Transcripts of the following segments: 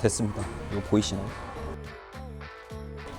됐습니다. 이거 보이시나요?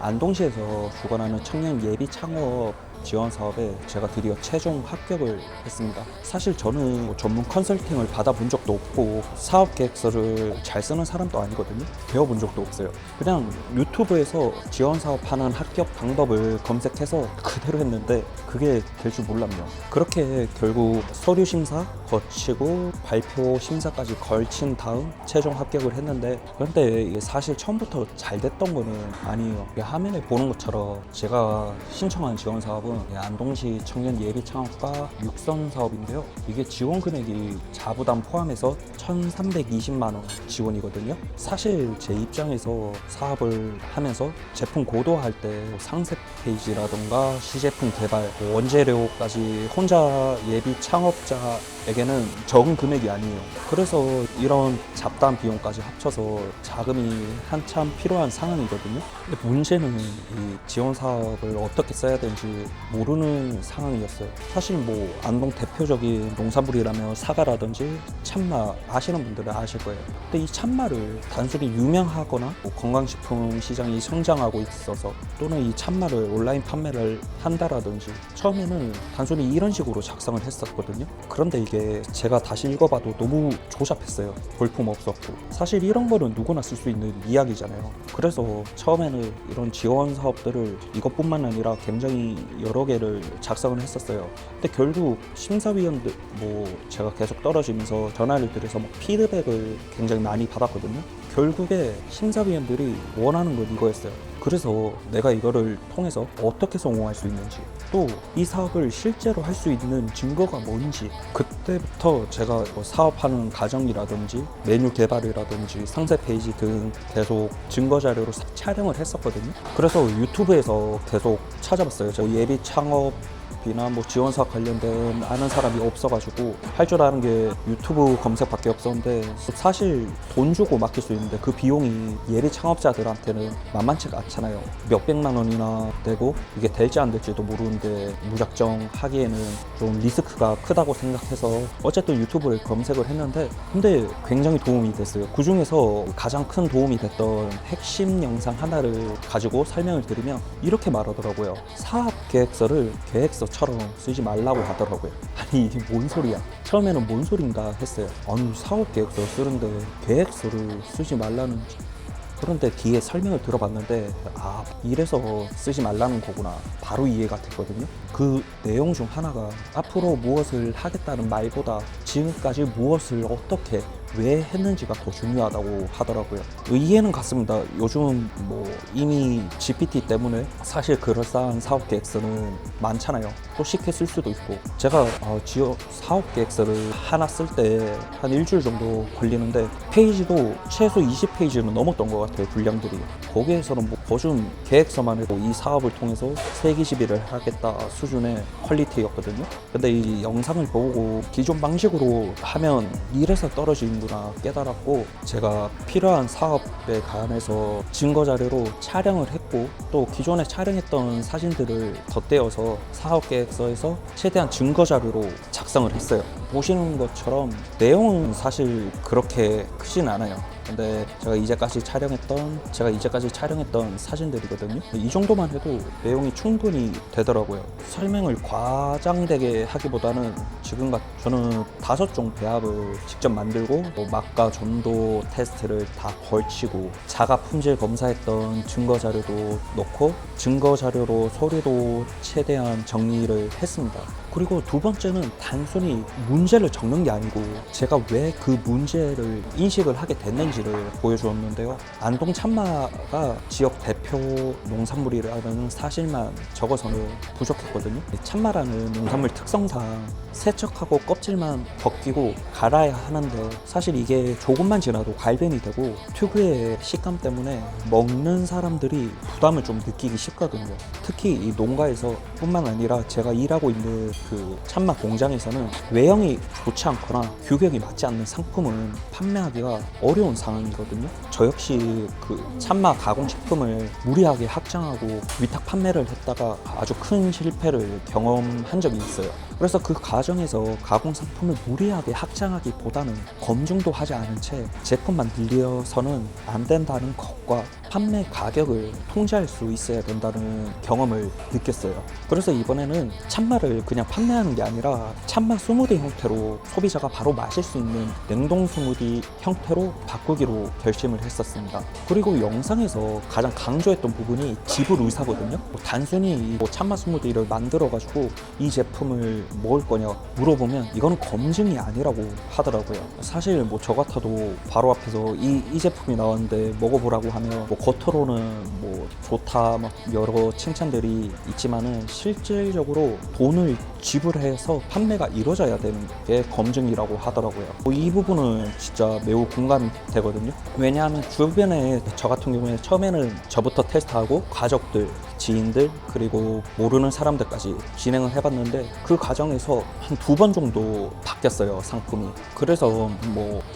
안동시에서 주관하는 청년 예비 창업 지원 사업에 제가 드디어 최종 합격을 했습니다. 사실 저는 뭐 전문 컨설팅을 받아본 적도 없고 사업 계획서를 잘 쓰는 사람도 아니거든요. 배워본 적도 없어요. 그냥 유튜브에서 지원 사업하는 합격 방법을 검색해서 그대로 했는데 그게 될 줄 몰랐네요. 그렇게 결국 서류 심사 거치고 발표 심사까지 걸친 다음 최종 합격을 했는데, 그런데 이게 사실 처음부터 잘 됐던 거는 아니에요. 화면에 보는 것처럼 제가 신청한 지원 사업은 안동시 청년 예비 창업과 육성 사업인데요. 이게 지원 금액이 자부담 포함해서 1,320만 원 지원이거든요. 사실 제 입장에서 사업을 하면서 제품 고도화할 때 상세 페이지라던가 시제품 개발, 원재료까지 혼자 예비 창업자에게는 적은 금액이 아니에요. 그래서 이런 잡다한 비용까지 합쳐서 자금이 한참 필요한 상황이거든요. 근데 문제는 이 지원 사업을 어떻게 써야 되는지 모르는 상황이었어요. 사실 뭐 안동 대표적인 농산물이라면 사과라든지 참마 아시는 분들은 아실 거예요. 근데 이 참마를 단순히 유명하거나 뭐 건강식품 시장이 성장하고 있어서 또는 이 참마를 온라인 판매를 한다라든지 처음에는 단순히 이런 식으로 작성을 했었거든요. 그런데 이게 제가 다시 읽어봐도 너무 조잡했어요. 볼품 없었고. 사실 이런 거는 누구나 쓸 수 있는 이야기잖아요. 그래서 처음에는 이런 지원 사업들을 이것뿐만 아니라 굉장히 여러 개를 작성을 했었어요. 근데 결국 심사위원들 뭐 제가 계속 떨어지면서 전화를 드려서 뭐 피드백을 굉장히 많이 받았거든요. 결국에 심사위원들이 원하는 건 이거였어요. 그래서 내가 이거를 통해서 어떻게 성공할 수 있는지, 또 이 사업을 실제로 할 수 있는 증거가 뭔지, 그때부터 제가 뭐 사업하는 과정이라든지 메뉴 개발이라든지 상세 페이지 등 계속 증거 자료로 촬영을 했었거든요. 그래서 유튜브에서 계속 찾아봤어요. 저 예비 창업 이나 뭐 지원 사업 관련된 아는 사람이 없어가지고 할 줄 아는 게 유튜브 검색밖에 없었는데, 사실 돈 주고 맡길 수 있는데 그 비용이 예비 창업자들한테는 만만치가 않잖아요. 몇백만 원이나 되고 이게 될지 안 될지도 모르는데 무작정 하기에는 좀 리스크가 크다고 생각해서 어쨌든 유튜브를 검색을 했는데, 근데 굉장히 도움이 됐어요. 그 중에서 가장 큰 도움이 됐던 핵심 영상 하나를 가지고 설명을 드리면 이렇게 말하더라고요. 사업 계획서를 계획서처럼 쓰지 말라고 하더라고요. 아니 이게 뭔 소리야. 처음에는 뭔 소린가 했어요. 아니 사업 계획서 쓰는데 계획서를 쓰지 말라는. 그런데 뒤에 설명을 들어봤는데 아, 이래서 쓰지 말라는 거구나 바로 이해가 됐거든요. 그 내용 중 하나가 앞으로 무엇을 하겠다는 말보다 지금까지 무엇을 어떻게 왜 했는지가 더 중요하다고 하더라고요. 이해는 갔습니다. 요즘 뭐 이미 GPT 때문에 사실 그럴싸한 사업 계획서는 많잖아요. 또 쉽게 쓸 수도 있고, 제가 사업 계획서를 하나 쓸 때 한 일주일 정도 걸리는데 페이지도 최소 20페이지는 넘었던 것 같아요. 분량들이. 거기에서는 뭐 거준 계획서만 해도 이 사업을 통해서 세기시비를 하겠다 수준의 퀄리티였거든요. 근데 이 영상을 보고 기존 방식으로 하면 이래서 떨어지는구나 깨달았고, 제가 필요한 사업에 관해서 증거 자료로 촬영을 했고, 또 기존에 촬영했던 사진들을 덧대어서 사업 계획서에서 최대한 증거 자료로 작성을 했어요. 보시는 것처럼 내용은 사실 그렇게 크진 않아요. 근데 제가 이제까지 촬영했던 사진들이거든요. 이 정도만 해도 내용이 충분히 되더라고요. 설명을 과장되게 하기보다는 저는 5종 배합을 직접 만들고 뭐 맛과 점도 테스트를 다 걸치고 자가 품질 검사했던 증거 자료도 넣고 증거 자료로 서류도 최대한 정리를 했습니다. 그리고 두 번째는 단순히 문제를 적는 게 아니고 제가 왜 그 문제를 인식을 하게 됐는지를 보여주었는데요. 안동 참마가 지역 대표 농산물이라는 사실만 적어서는 부족했거든요. 참마라는 농산물 특성상 세척하고 껍질만 벗기고 갈아야 하는데 사실 이게 조금만 지나도 갈변이 되고 특유의 식감 때문에 먹는 사람들이 부담을 좀 느끼기 쉽거든요. 특히 이 농가에서 뿐만 아니라 제가 일하고 있는 그 참마 공장에서는 외형이 좋지 않거나 규격이 맞지 않는 상품은 판매하기가 어려운 상황이거든요. 저 역시 그 참마 가공식품을 무리하게 확장하고 위탁 판매를 했다가 아주 큰 실패를 경험한 적이 있어요. 그래서 그 과정에서 가공 상품을 무리하게 확장하기보다는 검증도 하지 않은 채 제품만 늘려서는 안 된다는 것과 판매 가격을 통제할 수 있어야 된다는 경험을 느꼈어요. 그래서 이번에는 찬마를 그냥 판매하는 게 아니라 찬마 스무디 형태로 소비자가 바로 마실 수 있는 냉동 스무디 형태로 바꾸기로 결심을 했었습니다. 그리고 영상에서 가장 강조했던 부분이 지불 의사거든요. 단순히 찬마 스무디를 만들어가지고 이 제품을 먹을 거냐 물어보면 이거는 검증이 아니라고 하더라고요. 사실 저 같아도 바로 앞에서 이 제품이 나왔는데 먹어보라고 하면 겉으로는 좋다 여러 칭찬들이 있지만은 실질적으로 돈을 지불해서 판매가 이루어져야 되는 게 검증이라고 하더라고요. 이 부분은 진짜 매우 공감이 되거든요. 왜냐하면 주변에 저 같은 경우에 처음에는 저부터 테스트하고 가족들, 지인들 그리고 모르는 사람들까지 진행을 해봤는데 그 과정에서 한 2번 정도 바뀌었어요, 상품이. 그래서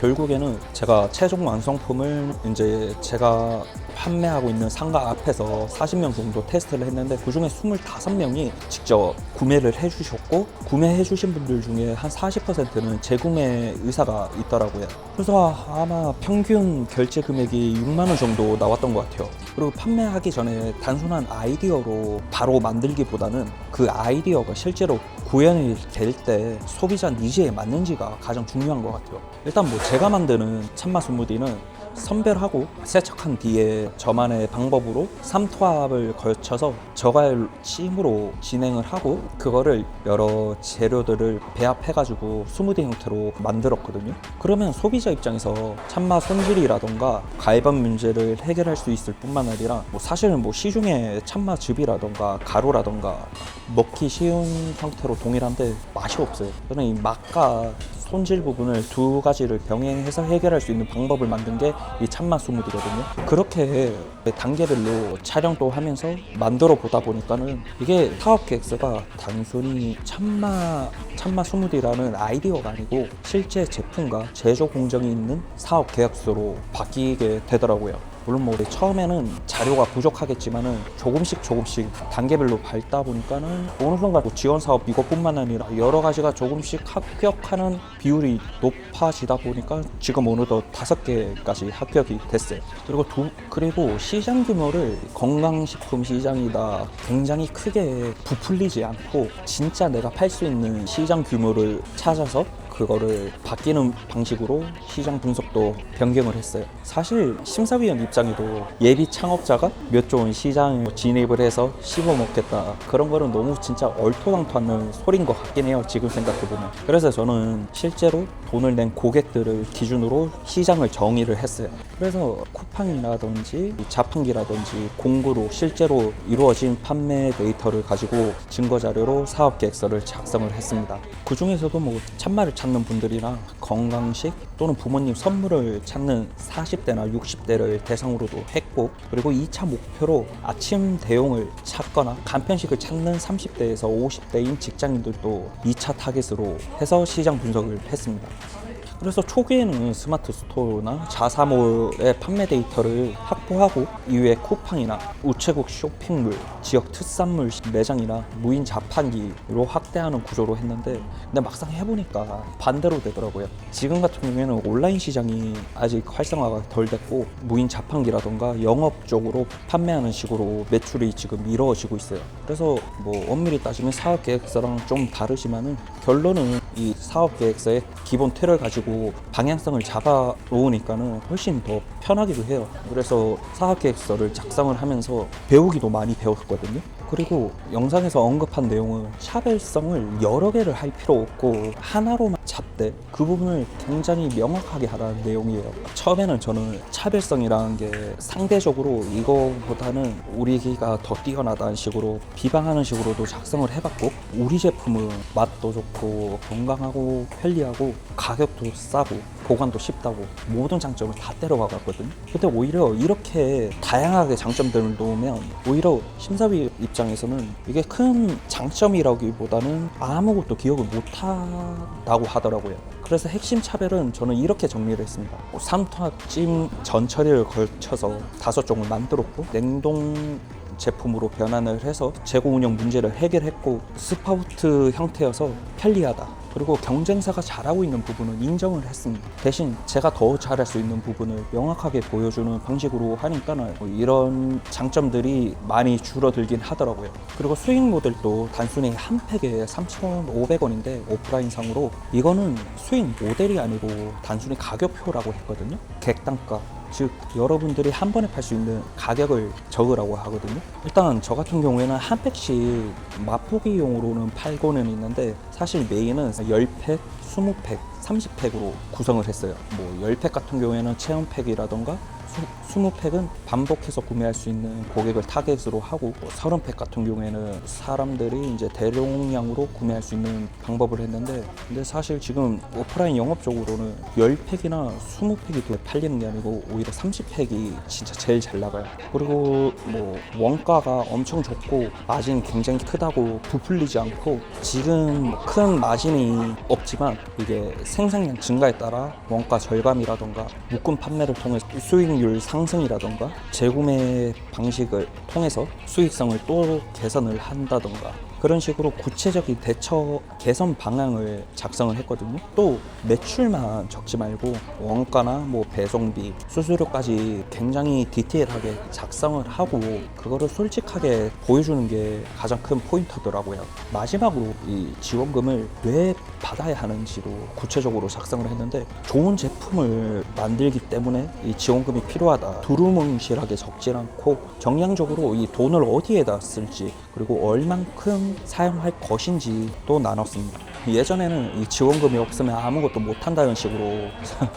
결국에는 제가 최종 완성품을 이제 제가 판매하고 있는 상가 앞에서 40명 정도 테스트를 했는데 그중에 25명이 직접 구매를 해주셨고, 구매해주신 분들 중에 한 40%는 재구매 의사가 있더라고요. 그래서 아마 평균 결제 금액이 6만 원 정도 나왔던 것 같아요. 그리고 판매하기 전에 단순한 아이디어로 바로 만들기보다는 그 아이디어가 실제로 구현이 될 때 소비자 니즈에 맞는지가 가장 중요한 것 같아요. 일단 제가 만드는 찬마 스무디는 선별하고 세척한 뒤에 저만의 방법으로 3투압을 걸쳐서 저갈 찜으로 진행을 하고 그거를 여러 재료들을 배합해가지고 스무디 형태로 만들었거든요. 그러면 소비자 입장에서 찬마 손질이라던가 가해방 문제를 해결할 수 있을 뿐만 아니라 사실은 시중에 찬마 즙이라던가 가루라던가 먹기 쉬운 형태로 동일한데 맛이 없어요. 저는 이 맛과 손질 부분을 두 가지를 병행해서 해결할 수 있는 방법을 만든 게 이 찬마 스무디거든요. 그렇게 단계별로 촬영도 하면서 만들어 보다 보니까는 이게 사업 계획서가 단순히 찬마 스무디라는 아이디어가 아니고 실제 제품과 제조 공정이 있는 사업 계약서로 바뀌게 되더라고요. 물론 처음에는 자료가 부족하겠지만은 조금씩 단계별로 밟다 보니까는 어느 순간 지원 사업 이것뿐만 아니라 여러 가지가 조금씩 합격하는 비율이 높아지다 보니까 지금 어느덧 5개까지 합격이 됐어요. 그리고 시장 규모를 건강식품 시장이다 굉장히 크게 부풀리지 않고 진짜 내가 팔 수 있는 시장 규모를 찾아서 그거를 바뀌는 방식으로 시장 분석도 변경을 했어요. 사실 심사위원 입장에도 예비 창업자가 몇 조 원 시장에 진입을 해서 씹어먹겠다 그런 거는 너무 진짜 얼토당토하는 소린 것 같긴 해요, 지금 생각해보면. 그래서 저는 실제로 돈을 낸 고객들을 기준으로 시장을 정의를 했어요. 그래서 쿠팡이라든지 자판기라든지 공구로 실제로 이루어진 판매 데이터를 가지고 증거자료로 사업계획서를 작성을 했습니다. 그 중에서도 찬마를 찾는 분들이나 건강식 또는 부모님 선물을 찾는 40대나 60대를 대상으로도 했고, 그리고 2차 목표로 아침 대용을 찾거나 간편식을 찾는 30대에서 50대인 직장인들도 2차 타겟으로 해서 시장 분석을 했습니다. 그래서 초기에는 스마트 스토어나 자사몰의 판매 데이터를 확보하고 이후에 쿠팡이나 우체국 쇼핑몰, 지역 특산물 매장이나 무인 자판기로 확대하는 구조로 했는데, 근데 막상 해보니까 반대로 되더라고요. 지금 같은 경우에는 온라인 시장이 아직 활성화가 덜 됐고 무인 자판기라던가 영업 쪽으로 판매하는 식으로 매출이 지금 이루어지고 있어요. 그래서 엄밀히 따지면 사업계획서랑 좀 다르지만은 결론은 이 사업계획서의 기본 틀을 가지고 방향성을 잡아 놓으니까는 훨씬 더 편하기도 해요. 그래서 사업계획서를 작성을 하면서 배우기도 많이 배웠거든요. 그리고 영상에서 언급한 내용은 차별성을 여러 개를 할 필요 없고 하나로만 잡되 그 부분을 굉장히 명확하게 하라는 내용이에요. 처음에는 저는 차별성이라는 게 상대적으로 이거보다는 우리 기가 더 뛰어나다는 식으로 비방하는 식으로도 작성을 해봤고, 우리 제품은 맛도 좋고 건강하고 편리하고 가격도 싸고 보관도 쉽다고 모든 장점을 다 때려박았거든요. 근데 오히려 이렇게 다양하게 장점들을 놓으면 오히려 심사위 입장에서는 이게 큰 장점이라기보다는 아무것도 기억을 못한다고 하더라고요. 그래서 핵심 차별은 저는 이렇게 정리를 했습니다. 3투압 찜 전 처리를 걸쳐서 5종을 만들었고, 냉동 제품으로 변환을 해서 재고 운영 문제를 해결했고, 스파우트 형태여서 편리하다. 그리고 경쟁사가 잘하고 있는 부분은 인정을 했습니다. 대신 제가 더 잘할 수 있는 부분을 명확하게 보여주는 방식으로 하니까는 이런 장점들이 많이 줄어들긴 하더라고요. 그리고 수익 모델도 단순히 한 팩에 3,500원인데 오프라인 상으로 이거는 수익 모델이 아니고 단순히 가격표라고 했거든요. 객단가, 즉 여러분들이 한 번에 팔 수 있는 가격을 적으라고 하거든요. 일단 저 같은 경우에는 한 팩씩 맛보기용으로는 팔고는 있는데, 사실 메인은 10팩, 20팩, 30팩으로 구성을 했어요. 뭐 10팩 같은 경우에는 체험팩이라던가 20팩은 반복해서 구매할 수 있는 고객을 타겟으로 하고, 30팩 같은 경우에는 사람들이 이제 대용량으로 구매할 수 있는 방법을 했는데, 근데 사실 지금 오프라인 영업적으로는 10팩이나 20팩이 더 팔리는 게 아니고 오히려 30팩이 진짜 제일 잘 나가요. 그리고 뭐 원가가 엄청 좋고 마진이 굉장히 크다고 부풀리지 않고, 지금 큰 마진이 없지만 이게 생산량 증가에 따라 원가 절감이라던가 묶음 판매를 통해 수익률 상승이라던가 재구매 방식을 통해서 수익성을 또 개선을 한다던가, 그런 식으로 구체적인 대처 개선 방향을 작성을 했거든요. 또 매출만 적지 말고 원가나 뭐 배송비, 수수료까지 굉장히 디테일하게 작성을 하고 그거를 솔직하게 보여주는 게 가장 큰 포인트더라고요. 마지막으로 이 지원금을 왜 받아야 하는지도 구체적으로 작성을 했는데, 좋은 제품을 만들기 때문에 이 지원금이 필요하다. 두루뭉실하게 적지 않고 정량적으로 이 돈을 어디에다 쓸지, 그리고 얼만큼 사용할 것인지 또 나눴습니다. 예전에는 이 지원금이 없으면 아무것도 못한다는 식으로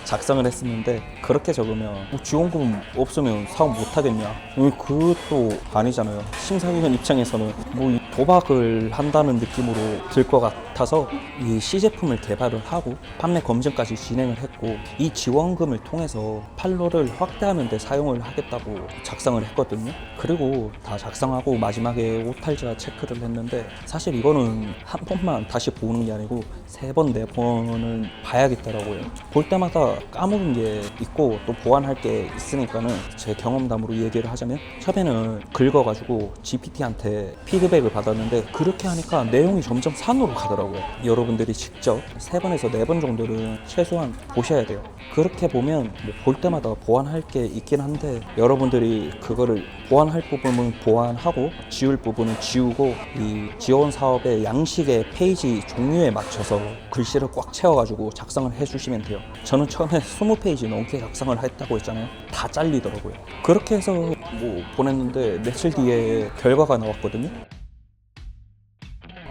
작성을 했었는데, 그렇게 적으면 뭐 지원금 없으면 사업 못하겠냐? 그것도 아니잖아요. 심사위원 입장에서는 뭐 도박을 한다는 느낌으로 들 것 같아서 이 C제품을 개발을 하고 판매 검증까지 진행을 했고, 이 지원금을 통해서 판로를 확대하는 데 사용을 하겠다고 작성을 했거든요. 그리고 다 작성하고 마지막에 오탈자 체크를 했는데, 사실 이거는 한 번만 다시 보는 게 아니고 3번, 4번은 봐야겠더라고요. 볼 때마다 까먹은 게 있고 또 보완할 게 있으니까는 제 경험담으로 얘기를 하자면, 처음에는 긁어가지고 GPT한테 피드백을 받았는데, 그렇게 하니까 내용이 점점 산으로 가더라고요. 여러분들이 직접 3번에서 4번 정도는 최소한 보셔야 돼요. 그렇게 보면 뭐 볼 때마다 보완할 게 있긴 한데, 여러분들이 그거를 보완할 부분은 보완하고 지울 부분은 지우고, 이 지원 사업의 양식의 페이지 종류에 맞춰서 글씨를 꽉 채워가지고 작성을 해주시면 돼요. 저는 처음에 20페이지 넘게 작성을 했다고 했잖아요. 다 잘리더라고요. 그렇게 해서 뭐 보냈는데 며칠 뒤에 결과가 나왔거든요.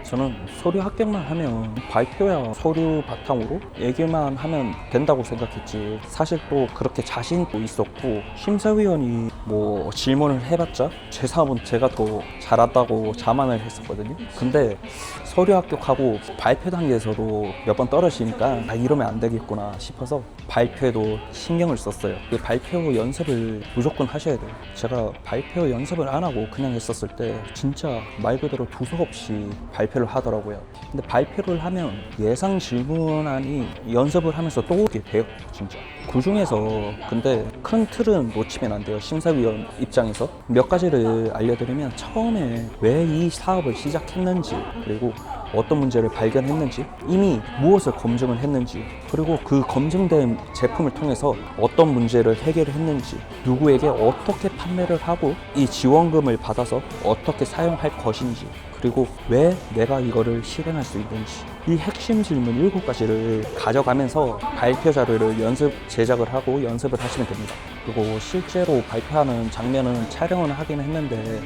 저는 서류 합격만 하면 발표야 서류 바탕으로 얘기만 하면 된다고 생각했지, 사실 또 그렇게 자신도 있었고, 심사위원이 뭐 질문을 해봤자 제 사업은 제가 더 잘한다고 자만을 했었거든요. 근데 서류 합격하고 발표 단계에서도 몇 번 떨어지니까 이러면 안 되겠구나 싶어서 발표에도 신경을 썼어요. 발표 연습을 무조건 하셔야 돼요. 제가 발표 연습을 안 하고 그냥 했었을 때 진짜 말 그대로 두서 없이 발표를 하더라고요. 근데 발표를 하면 예상 질문안이 연습을 하면서 또 오게 돼요, 진짜. 그 중에서 근데 큰 틀은 놓치면 안 돼요. 심사위원 입장에서 몇 가지를 알려드리면, 처음에 왜 이 사업을 시작했는지, 그리고 어떤 문제를 발견했는지, 이미 무엇을 검증을 했는지, 그리고 그 검증된 제품을 통해서 어떤 문제를 해결했는지, 누구에게 어떻게 판매를 하고 이 지원금을 받아서 어떻게 사용할 것인지, 그리고 왜 내가 이거를 실행할 수 있는지, 이 핵심 질문 7가지를 가져가면서 발표 자료를 연습 제작을 하고 연습을 하시면 됩니다. 그리고 실제로 발표하는 장면은 촬영을 하긴 했는데,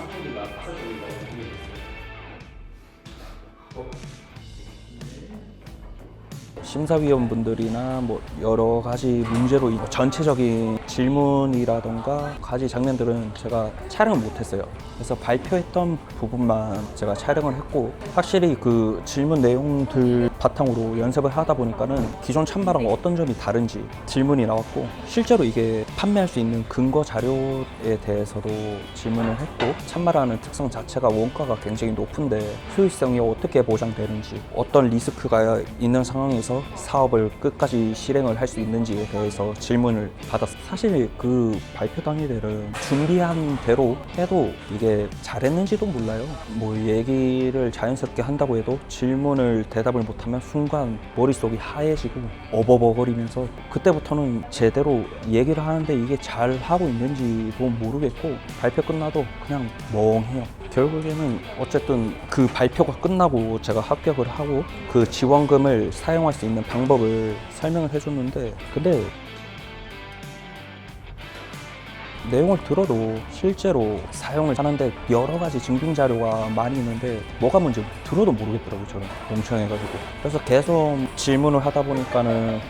심사위원분들이나 뭐 여러 가지 문제로 전체적인 질문이라던가 가지 장면들은 제가 촬영을 못했어요. 그래서 발표했던 부분만 제가 촬영을 했고, 확실히 그 질문 내용들 바탕으로 연습을 하다 보니까는 기존 찬바랑 어떤 점이 다른지 질문이 나왔고, 실제로 이게 판매할 수 있는 근거 자료에 대해서도 질문을 했고, 찬바라는 특성 자체가 원가가 굉장히 높은데 효율성이 어떻게 보장되는지, 어떤 리스크가 있는 상황에서 사업을 끝까지 실행을 할 수 있는지에 대해서 질문을 받았어요. 사실 그 발표 당일에는 준비한 대로 해도 이게 잘했는지도 몰라요. 뭐 얘기를 자연스럽게 한다고 해도 질문을 대답을 못하면 순간 머릿속이 하얘지고 어버버거리면서, 그때부터는 제대로 얘기를 하는데 이게 잘 하고 있는지도 모르겠고 발표 끝나도 그냥 멍해요. 결국에는 어쨌든 그 발표가 끝나고 제가 합격을 하고 그 지원금을 사용할 수 있는 방법을 설명을 해줬는데, 근데 내용을 들어도 실제로 사용을 하는데 여러 가지 증빙 자료가 많이 있는데 뭐가 문제 들어도 모르겠더라고요. 저는 멍청해가지고. 그래서 계속 질문을 하다 보니까는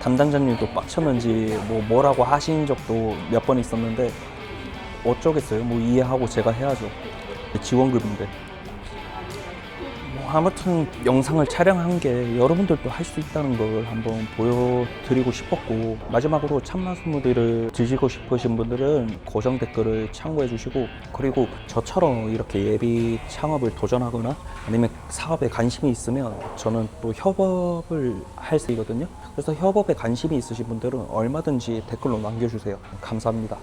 담당자님도 빡쳤는지 뭐라고 하신 적도 몇 번 있었는데 어쩌겠어요. 뭐 이해하고 제가 해야죠. 지원금인데. 아무튼 영상을 촬영한 게 여러분들도 할 수 있다는 걸 한번 보여드리고 싶었고, 마지막으로 참맛 스무디를 드시고 싶으신 분들은 고정 댓글을 참고해 주시고, 그리고 저처럼 이렇게 예비 창업을 도전하거나 아니면 사업에 관심이 있으면 저는 또 협업을 할 수 있거든요. 그래서 협업에 관심이 있으신 분들은 얼마든지 댓글로 남겨주세요. 감사합니다.